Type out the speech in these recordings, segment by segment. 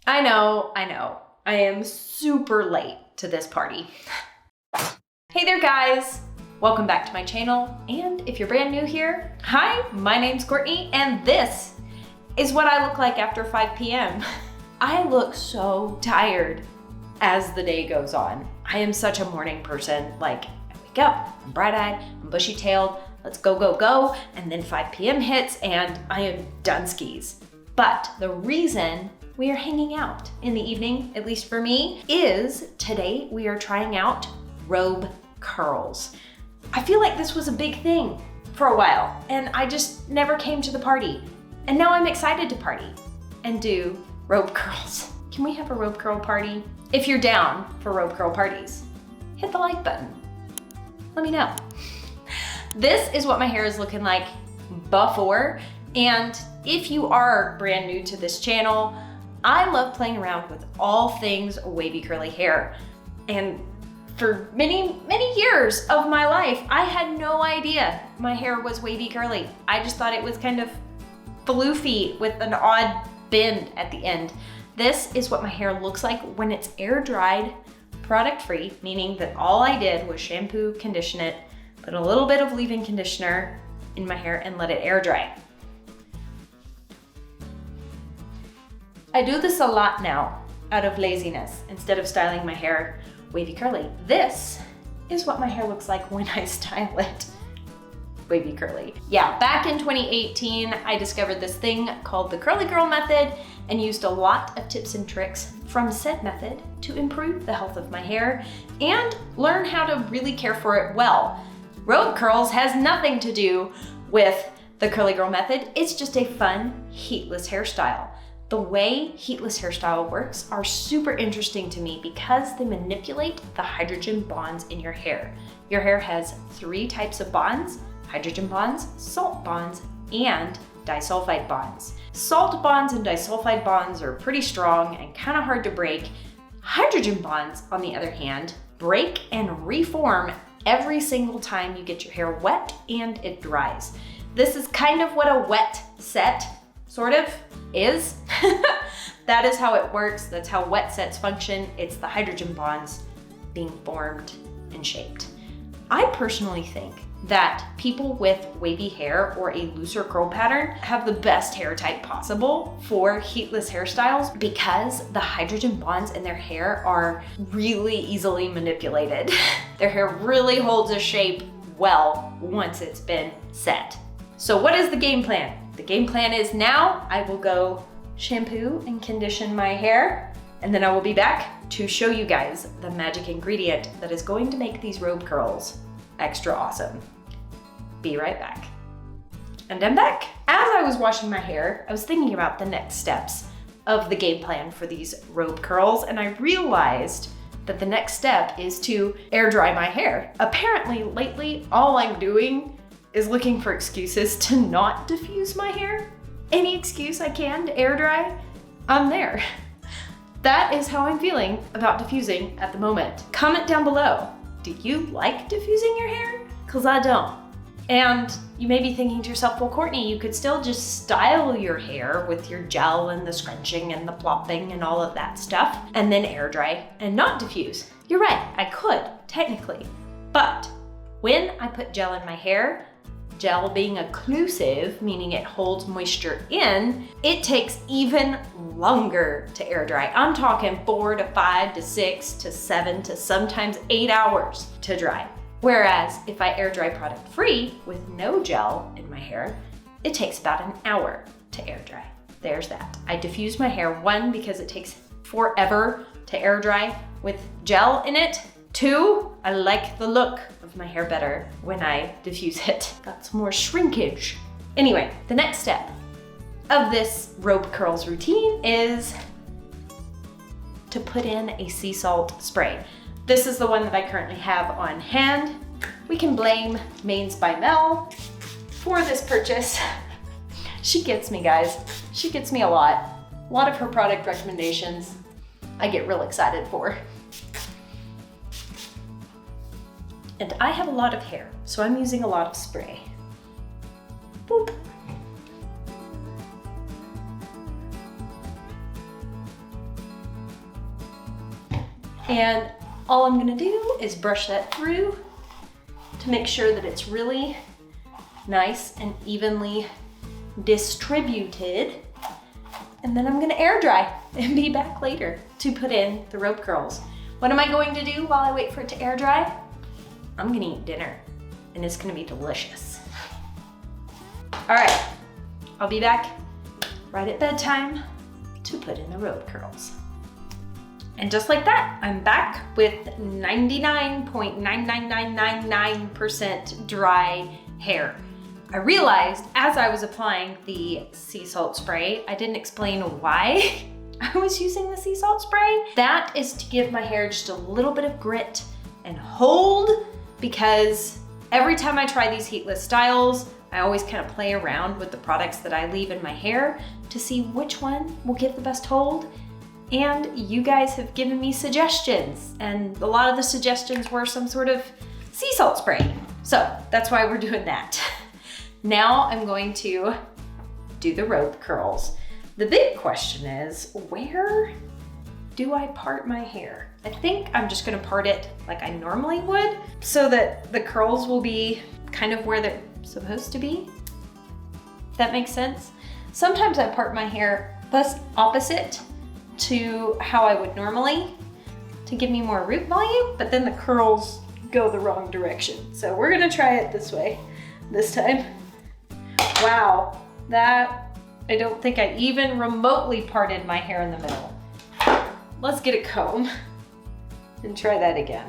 I know. I am super late to this party. Hey there guys, welcome back to my channel. And if you're brand new here, hi, my name's Courtney and this is what I look like after 5 p.m. I look so tired as the day goes on. I am such a morning person. Like, I wake up, I'm bright-eyed, I'm bushy-tailed, let's go, go, go, and then 5 p.m. hits and I am done skis. But the reason we are hanging out in the evening, at least for me, is today we are trying out robe curls. I feel like this was a big thing for a while and I just never came to the party. And now I'm excited to party and do robe curls. Can we have a robe curl party? If you're down for robe curl parties, hit the like button. Let me know. This is what my hair is looking like before. And if you are brand new to this channel, I love playing around with all things wavy curly hair. And for many years of my life, I had no idea my hair was wavy curly. I just thought it was kind of floofy with an odd bend at the end. This is what my hair looks like when it's air dried, product free, meaning that all I did was shampoo, condition it, put a little bit of leave-in conditioner in my hair and let it air dry. I do this a lot now out of laziness instead of styling my hair wavy curly. This is what my hair looks like when I style it wavy curly. Yeah, back in 2018, I discovered this thing called the curly girl method and used a lot of tips and tricks from said method to improve the health of my hair and learn how to really care for it well. Robe curls has nothing to do with the curly girl method. It's just a fun, heatless hairstyle. The way heatless hairstyle works are super interesting to me because they manipulate the hydrogen bonds in your hair. Your hair has 3 types of bonds: hydrogen bonds, salt bonds, and disulfide bonds. Salt bonds and disulfide bonds are pretty strong and kind of hard to break. Hydrogen bonds, on the other hand, break and reform every single time you get your hair wet and it dries. This is kind of what a wet set sort of is. That is how it works. That's how wet sets function. It's the hydrogen bonds being formed and shaped. I personally think that people with wavy hair or a looser curl pattern have the best hair type possible for heatless hairstyles because the hydrogen bonds in their hair are really easily manipulated. Their hair really holds a shape well once it's been set. So what is the game plan? The game plan is now I will go shampoo and condition my hair, and then I will be back to show you guys the magic ingredient that is going to make these robe curls extra awesome. Be right back. And I'm back. As I was washing my hair, I was thinking about the next steps of the game plan for these robe curls, and I realized that the next step is to air dry my hair. Apparently, lately, all I'm doing is looking for excuses to not diffuse my hair. Any excuse I can to air dry, I'm there. That is how I'm feeling about diffusing at the moment. Comment down below, do you like diffusing your hair? Cause I don't. And you may be thinking to yourself, well, Courtney, you could still just style your hair with your gel and the scrunching and the plopping and all of that stuff, and then air dry and not diffuse. You're right, I could, technically. But when I put gel in my hair, gel being occlusive, meaning it holds moisture in, it takes even longer to air dry. I'm talking 4 to 5 to 6 to 7 to sometimes 8 hours to dry. Whereas if I air dry product free with no gel in my hair, it takes about an hour to air dry. There's that. I diffuse my hair, 1, because it takes forever to air dry with gel in it. 2, I like the look of my hair better when I diffuse it. That's more shrinkage. Anyway, the next step of this robe curls routine is to put in a sea salt spray. This is the one that I currently have on hand. We can blame Mains by Mel for this purchase. She gets me, guys. She gets me a lot. A lot of her product recommendations I get real excited for. And I have a lot of hair, so I'm using a lot of spray. Boop. And all I'm gonna do is brush that through to make sure that it's really nice and evenly distributed. And then I'm gonna air dry and be back later to put in the robe curls. What am I going to do while I wait for it to air dry? I'm gonna eat dinner and it's gonna be delicious. All right, I'll be back right at bedtime to put in the robe curls. And just like that, I'm back with 99.99999% dry hair. I realized as I was applying the sea salt spray, I didn't explain why I was using the sea salt spray. That is to give my hair just a little bit of grit and hold, because every time I try these heatless styles, I always kind of play around with the products that I leave in my hair to see which one will give the best hold. And you guys have given me suggestions, and a lot of the suggestions were some sort of sea salt spray. So that's why we're doing that. Now I'm going to do the robe curls. The big question is, where do I part my hair? I think I'm just gonna part it like I normally would so that the curls will be kind of where they're supposed to be. If that makes sense. Sometimes I part my hair opposite to how I would normally to give me more root volume, but then the curls go the wrong direction. So we're gonna try it this way this time. Wow, that, I don't think I even remotely parted my hair in the middle. Let's get a comb and try that again.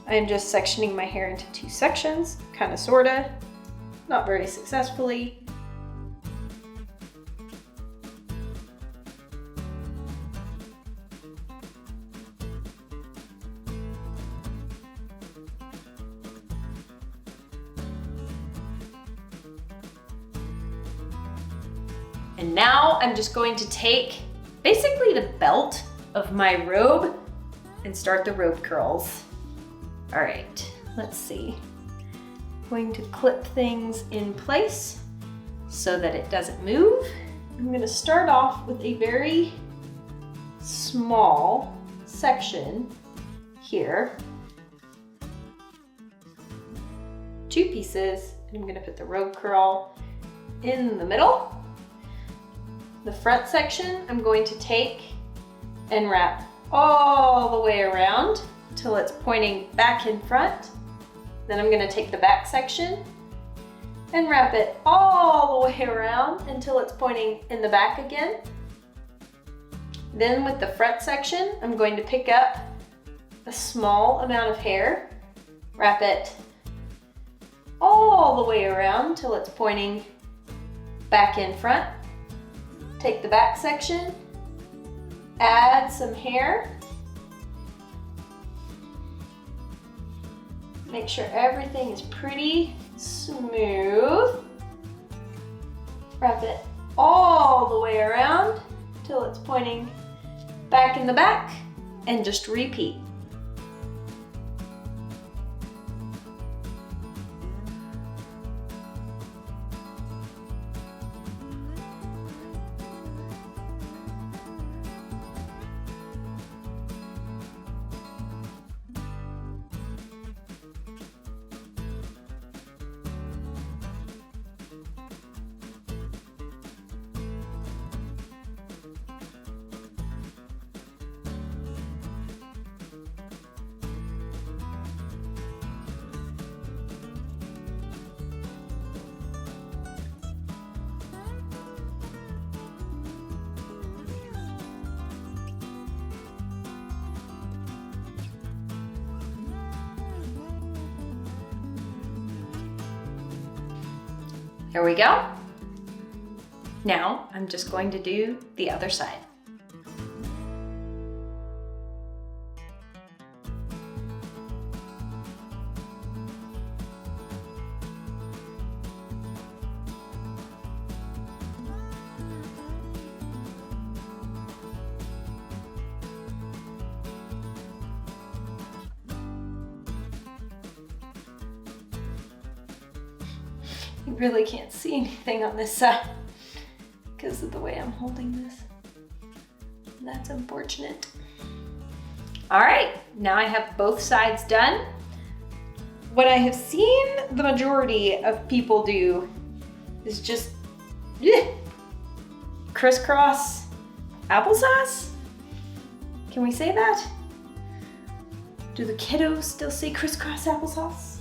I'm just sectioning my hair into 2 sections, kind of, sorta, not very successfully. And now I'm just going to take basically the belt of my robe and start the robe curls. All right, let's see. I'm going to clip things in place so that it doesn't move. I'm gonna start off with a very small section here. 2 pieces, and I'm gonna put the robe curl in the middle. The front section, I'm going to take and wrap all the way around till it's pointing back in front. Then I'm gonna take the back section and wrap it all the way around until it's pointing in the back again. Then with the front section, I'm going to pick up a small amount of hair, wrap it all the way around till it's pointing back in front. Take the back section, add some hair. Make sure everything is pretty smooth. Wrap it all the way around till it's pointing back in the back, and just repeat. Here we go. Now I'm just going to do the other side. You really can't see anything on this side because of the way I'm holding this. That's unfortunate. All right, now I have both sides done. What I have seen the majority of people do is just crisscross applesauce. Can we say that? Do the kiddos still say crisscross applesauce?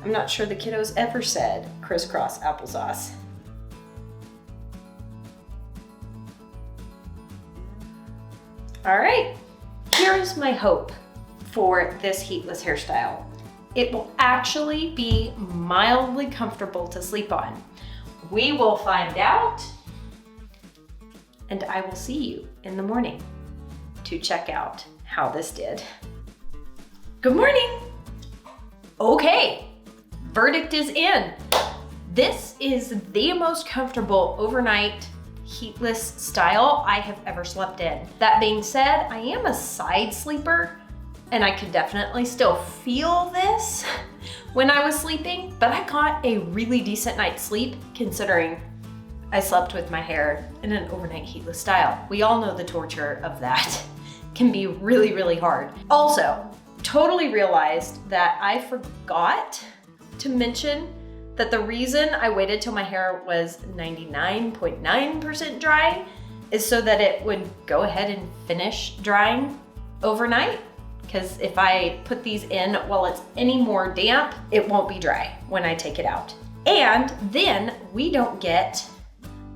I'm not sure the kiddos ever said crisscross applesauce. All right, here's my hope for this heatless hairstyle. It will actually be mildly comfortable to sleep on. We will find out, and I will see you in the morning to check out how this did. Good morning. Okay, verdict is in. This is the most comfortable overnight heatless style I have ever slept in. That being said, I am a side sleeper and I could definitely still feel this when I was sleeping, but I got a really decent night's sleep considering I slept with my hair in an overnight heatless style. We all know the torture of that can be really, really hard. Also, totally realized that I forgot to mention that the reason I waited till my hair was 99.9% dry is so that it would go ahead and finish drying overnight. Because if I put these in while it's any more damp, it won't be dry when I take it out. And then we don't get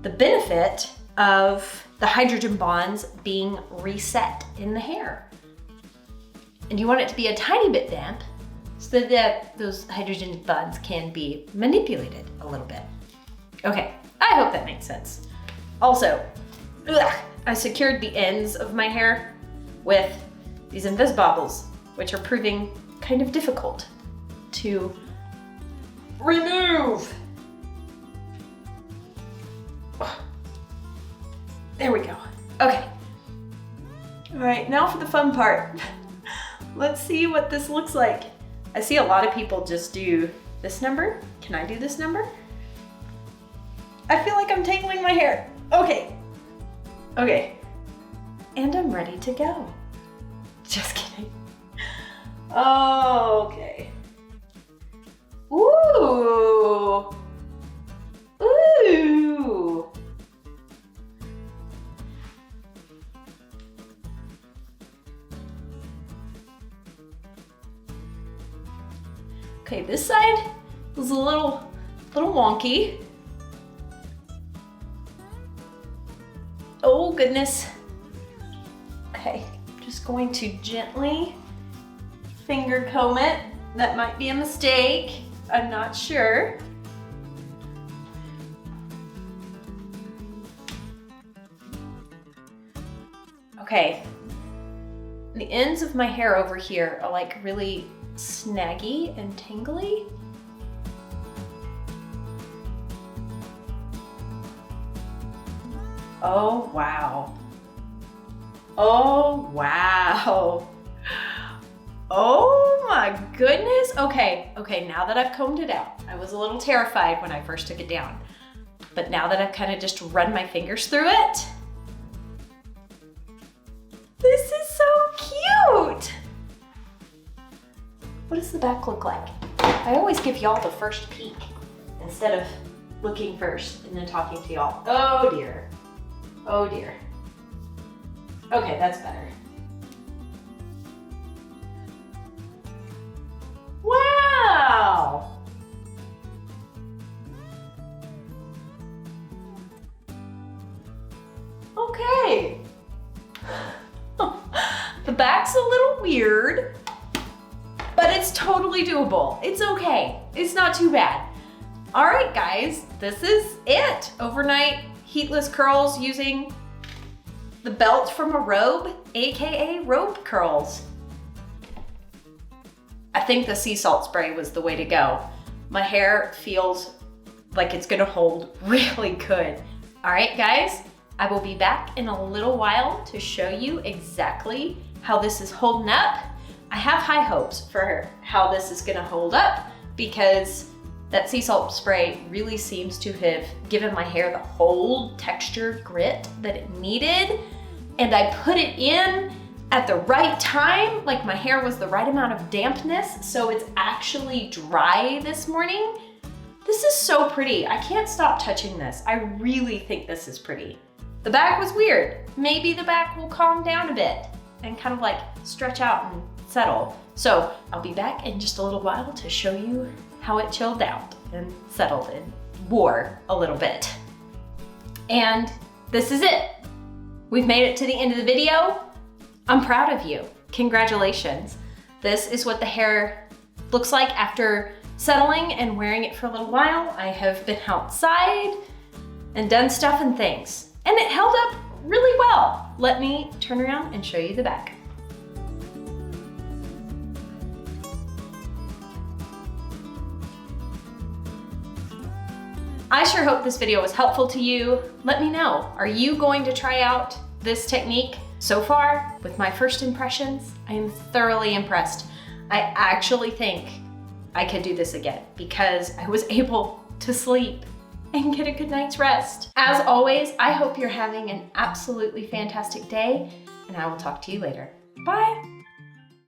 the benefit of the hydrogen bonds being reset in the hair. And you want it to be a tiny bit damp so that those hydrogen bonds can be manipulated a little bit. Okay, I hope that makes sense. Also, I secured the ends of my hair with these Invisibobbles, which are proving kind of difficult to remove. There we go. Okay. All right, now for the fun part. Let's see what this looks like. I see a lot of people just do this number. Can I do this number? I feel like I'm tangling my hair. Okay. Okay. And I'm ready to go. Just kidding. Okay. Ooh. Ooh. Okay, this side was a little wonky. Oh goodness. Okay, just going to gently finger comb it. That might be a mistake. I'm not sure. Okay, the ends of my hair over here are like really snaggy and tingly. Oh wow. Oh wow. Oh my goodness. Okay, now that I've combed it out, I was a little terrified when I first took it down. But now that I've kind of just run my fingers through it, this is so cute. What does the back look like? I always give y'all the first peek instead of looking first and then talking to y'all. Oh dear. Oh dear. Okay, that's better. Wow. Okay. The back's a little weird, but it's totally doable. It's okay. It's not too bad. All right, guys, this is it. Overnight heatless curls using the belt from a robe, AKA robe curls. I think the sea salt spray was the way to go. My hair feels like it's gonna hold really good. All right, guys, I will be back in a little while to show you exactly how this is holding up. I have high hopes for how this is gonna hold up because that sea salt spray really seems to have given my hair the hold, texture, grit that it needed. And I put it in at the right time, like my hair was the right amount of dampness, so it's actually dry this morning. This is so pretty. I can't stop touching this. I really think this is pretty. The back was weird. Maybe the back will calm down a bit and kind of like stretch out and settle. So I'll be back in just a little while to show you how it chilled out and settled and wore a little bit. And this is it. We've made it to the end of the video. I'm proud of you. Congratulations. This is what the hair looks like after settling and wearing it for a little while. I have been outside and done stuff and things, and it held up really well. Let me turn around and show you the back. I sure hope this video was helpful to you. Let me know, are you going to try out this technique? So far, with my first impressions, I am thoroughly impressed. I actually think I could do this again because I was able to sleep and get a good night's rest. As always, I hope you're having an absolutely fantastic day, and I will talk to you later. Bye.